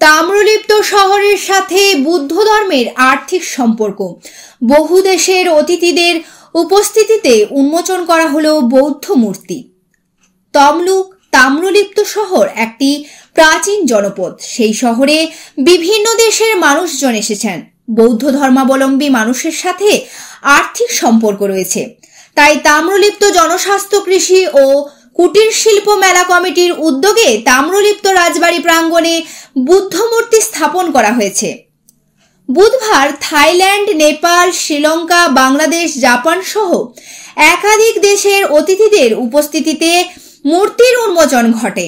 তাম্রলিপ্ত শহরের সাথে বৌদ্ধ ধর্মের আর্থিক সম্পর্ক। বহু দেশের অতিথিদের উপস্থিতিতে উন্মোচন করা হলো বৌদ্ধ মূর্তি। তমলুক তাম্রলিপ্ত শহর একটি প্রাচীন জনপদ। সেই শহরে বিভিন্ন দেশের মানুষজন এসেছেন। বৌদ্ধ ধর্মাবলম্বী মানুষের সাথে আর্থিক সম্পর্ক রয়েছে। তাই তাম্রলিপ্ত জনস্বাস্থ্য কৃষি ও কুটির শিল্প মেলা কমিটির উদ্যোগে তাম্রলিপ্ত রাজবাড়ি প্রাঙ্গণে বুদ্ধ মূর্তি স্থাপন করা হয়েছে। বুধবার থাইল্যান্ড, নেপাল, শ্রীলঙ্কা, বাংলাদেশ, জাপান সহ একাধিক দেশের অতিথিদের উপস্থিতিতে মূর্তির উন্মোচন ঘটে।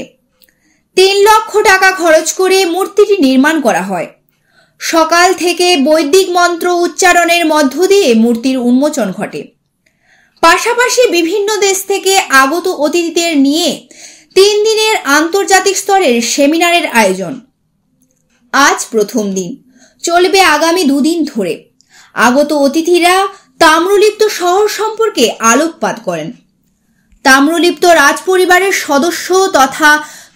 ৩ লক্ষ টাকা খরচ করে মূর্তিটি নির্মাণ করা হয়। সকাল থেকে বৈদিক মন্ত্র উচ্চারণের মধ্য দিয়ে মূর্তির উন্মোচন ঘটে। পাশাপাশি বিভিন্ন দেশ থেকে আগত অতিথিদের নিয়ে 3 দিনের আন্তর্জাতিক স্তরের সেমিনারের আয়োজন। আজ প্রথম দিন, চলবে আগামী 2 দিন ধরে। আগত অতিথিরা তাম্রলিপ্ত শহর সম্পর্কে আলোকপাত করেন। তাম্রলিপ্ত রাজপরিবারের সদস্য তথা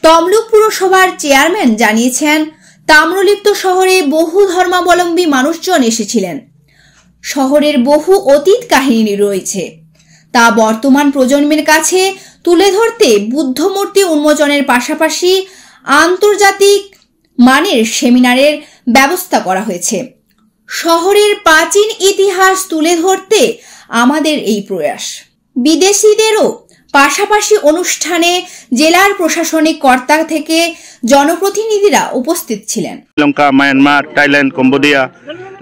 তমলুক পুরসভার চেয়ারম্যান জানিয়েছেন, তাম্রলিপ্ত শহরে বহু ধর্মাবলম্বী মানুষজন এসেছিলেন। শহরের বহু অতীত কাহিনী রয়েছে, তা বর্তমান প্রজন্মের কাছে তুলে ধরতে বুদ্ধ মূর্তি উন্মোচনের পাশাপাশি আন্তর্জাতিক মানের সেমিনারের ব্যবস্থা করা হয়েছে। শহরের প্রাচীন ইতিহাস তুলে ধরতে আমাদের এই প্রয়াস। বিদেশিদেরও পাশাপাশি অনুষ্ঠানে জেলার প্রশাসনিক কর্তা থেকে জনপ্রতিনিধিরা উপস্থিত ছিলেন। Sri Lanka, Myanmar, Thailand, Cambodia,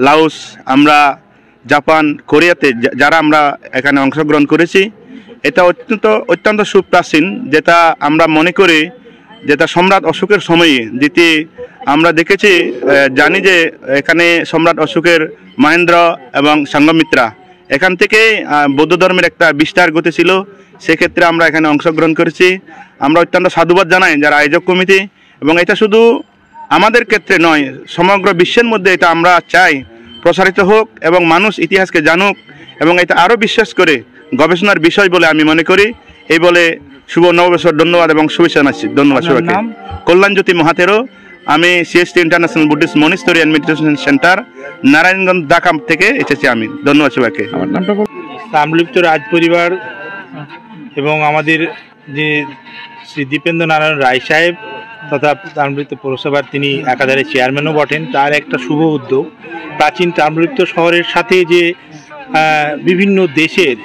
Laos, আমরা জাপান, কোরিয়াতে যারা আমরা এখানে অংশগ্রহণ করেছি, এটা অত্যন্ত সুপ্রাচীন, যেটা আমরা মনে করি যেটা সম্রাট অশোকের সময়ে যেটি আমরা দেখেছি, জানি যে এখানে সম্রাট অশোকের মহেন্দ্র এবং সংঘমিত্রা এখান থেকে বৌদ্ধ ধর্মের একটা বিস্তার ঘটেছিল। সেক্ষেত্রে আমরা এখানে অংশগ্রহণ করেছি। আমরা অত্যন্ত সাধুবাদ জানাই যারা আয়োজক কমিটি, এবং এটা শুধু আমাদের ক্ষেত্রে নয়, সমগ্র বিশ্বের মধ্যে এটা আমরা চাই প্রসারিত হোক এবং মানুষ ইতিহাসকে জানুক, এবং এটা আরও বিশ্বাস করে গবেষণার বিষয় বলে আমি মনে করি। এই বলে শুভ নববর্ষর ধন্যবাদ এবং শুভেচ্ছা জানাচ্ছি। ধন্যবাদ সবাইকে। কল্যাণজ্যোতি মহাতেরো, আমি CST international Buddhist monastery and meditation centre, Narayanganj, Dhaka থেকে এসেছি আমি। ধন্যবাদ সবাইকে। আমার নামটা তাম্রলিপ্ত রাজ পরিবার এবং আমাদের যে শ্রী দীপেন্দ্র নারায়ণ রায় সাহেব তথা তাম্রলিপ্ত পৌরসভার তিনি একাধারে চেয়ারম্যানও বটেন, তার একটা শুভ উদ্যোগ। প্রাচীন তাম্রলিপ্ত শহরের সাথে যে বিভিন্ন দেশের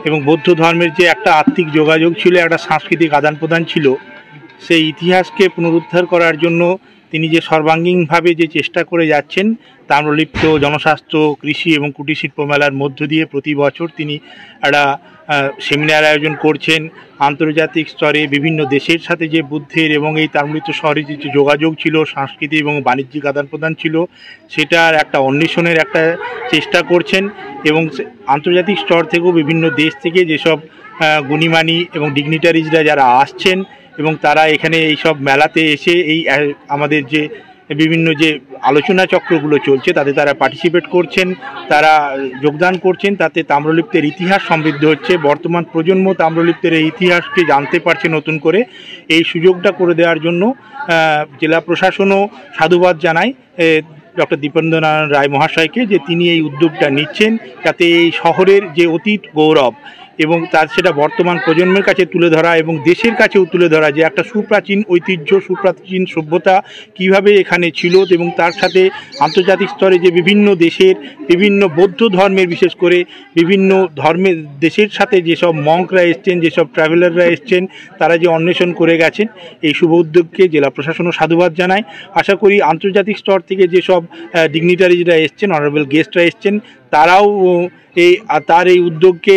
এবং বৌদ্ধ ধর্মের যে একটা আত্মিক যোগাযোগ ছিল, একটা সাংস্কৃতিক আদান প্রদান ছিল, সেই ইতিহাসকে পুনরুদ্ধার করার জন্য তিনি যে সর্বাঙ্গীনভাবে যে চেষ্টা করে যাচ্ছেন, তাম্রলিপ্ত জনস্বাস্থ্য কৃষি এবং কুটির শিল্প মেলার মধ্য দিয়ে প্রতি বছর তিনি একটা সেমিনার আয়োজন করছেন। আন্তর্জাতিক স্তরে বিভিন্ন দেশের সাথে যে বুদ্ধের এবং এই তাম্রলিপ্ত শহরে যে যোগাযোগ ছিল, সাংস্কৃতিক এবং বাণিজ্যিক আদান প্রদান ছিল, সেটার একটা অন্বেষণের একটা চেষ্টা করছেন। এবং আন্তর্জাতিক স্তর থেকেও বিভিন্ন দেশ থেকে যেসব গুণীমানী এবং ডিগনিটারিজরা যারা আসছেন এবং তারা এখানে এই সব মেলাতে এসে এই আমাদের যে বিভিন্ন যে আলোচনা চক্রগুলো চলছে তাতে তারা পার্টিসিপেট করছেন, তারা যোগদান করছেন। তাতে তাম্রলিপ্তের ইতিহাস সমৃদ্ধ হচ্ছে। বর্তমান প্রজন্ম তাম্রলিপ্তের এই ইতিহাসকে জানতে পারছে নতুন করে। এই সুযোগটা করে দেওয়ার জন্য জেলা প্রশাসনও সাধুবাদ জানায় ডক্টর দীপেন্দ্র নারায়ণ রায় মহাশয়কে, যে তিনি এই উদ্যোগটা নিচ্ছেন যাতে এই শহরের যে অতীত গৌরব এবং তার সেটা বর্তমান প্রজন্মের কাছে তুলে ধরা এবং দেশের কাছেও তুলে ধরা, যে একটা সুপ্রাচীন ঐতিহ্য, সুপ্রাচীন সভ্যতা কিভাবে এখানে ছিল, এবং তার সাথে আন্তর্জাতিক স্তরে যে বিভিন্ন দেশের বিভিন্ন বৌদ্ধ ধর্মের, বিশেষ করে বিভিন্ন ধর্মের দেশের সাথে যেসব মঙ্করা এসছেন, যেসব ট্রাভেলাররা এসছেন, তারা যে অন্বেষণ করে গেছেন, এই শুভ উদ্যোগকে জেলা প্রশাসনও সাধুবাদ জানায়। আশা করি আন্তর্জাতিক স্তর থেকে যেসব ডিগনিটারিজরা এসছেন, অনারেবল গেস্টরা এসছেন, তারাও তার এই উদ্যোগকে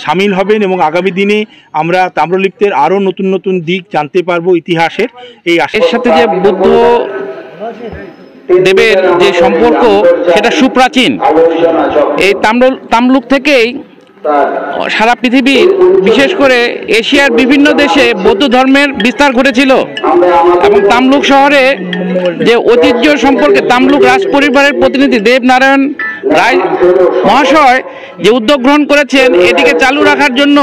সামিল হবেন এবং আগামী দিনে আমরা তাম্রলিপ্তের আরও নতুন নতুন দিক জানতে পারবো ইতিহাসের। এই আশের সাথে যে বুদ্ধ দেবের যে সম্পর্ক সেটা সুপ্রাচীন। এই তামলুক থেকেই সারা পৃথিবীর, বিশেষ করে এশিয়ার বিভিন্ন দেশে বৌদ্ধ ধর্মের বিস্তার ঘটেছিল। এবং তামলুক শহরে যে ঐতিহ্য সম্পর্কে তামলুক রাজ পরিবারের প্রতিনিধি দেবনারায়ণ রায় মহাশয় যে উদ্যোগ গ্রহণ করেছেন এটিকে চালু রাখার জন্য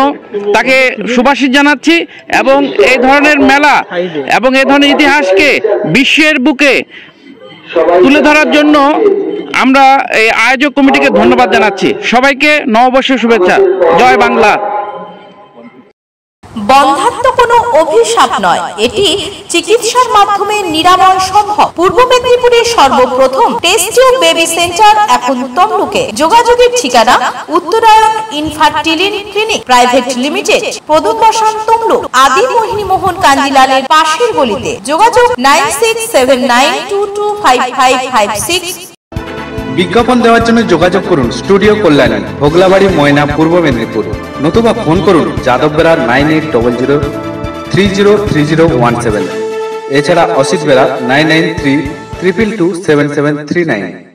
তাকে সুভাষিত জানাচ্ছি, এবং এই ধরনের মেলা এবং এই ধরনের ইতিহাসকে বিশ্বের বুকে তুলে ধরার জন্য আমরা এই আয়োজক কমিটিকে ধন্যবাদ জানাচ্ছি। সবাইকে নববর্ষের শুভেচ্ছা। জয় বাংলা। বন্ধ্যাত্ব কোনো অভিশাপ নয়, এটি চিকিৎসার মাধ্যমে নিরাময় সম্ভব। পূর্ব মেদিনীপুরের সর্বপ্রথম টেস্ট টিউব বেবি সেন্টার এখন তমলুকে। যোগাযোগের ঠিকানা উত্তরায়ণ ইনফার্টিলিটি ক্লিনিক প্রাইভেট লিমিটেড, প্রদূত বসান তমলুক, আদি মোহিনী মোহন কান্দিলালের পাশের গলিতে। যোগাযোগ 9679225556। বিজ্ঞাপন দেওয়ার জন্য যোগাযোগ করুন স্টুডিও কল্যাণী, ভোগলাবাড়ি, ময়না, পূর্ব মেদিনীপুর। নতুবা ফোন করুন যাদব বেড়া 9800303017। এছাড়া অসিত বেড়া 9932227739।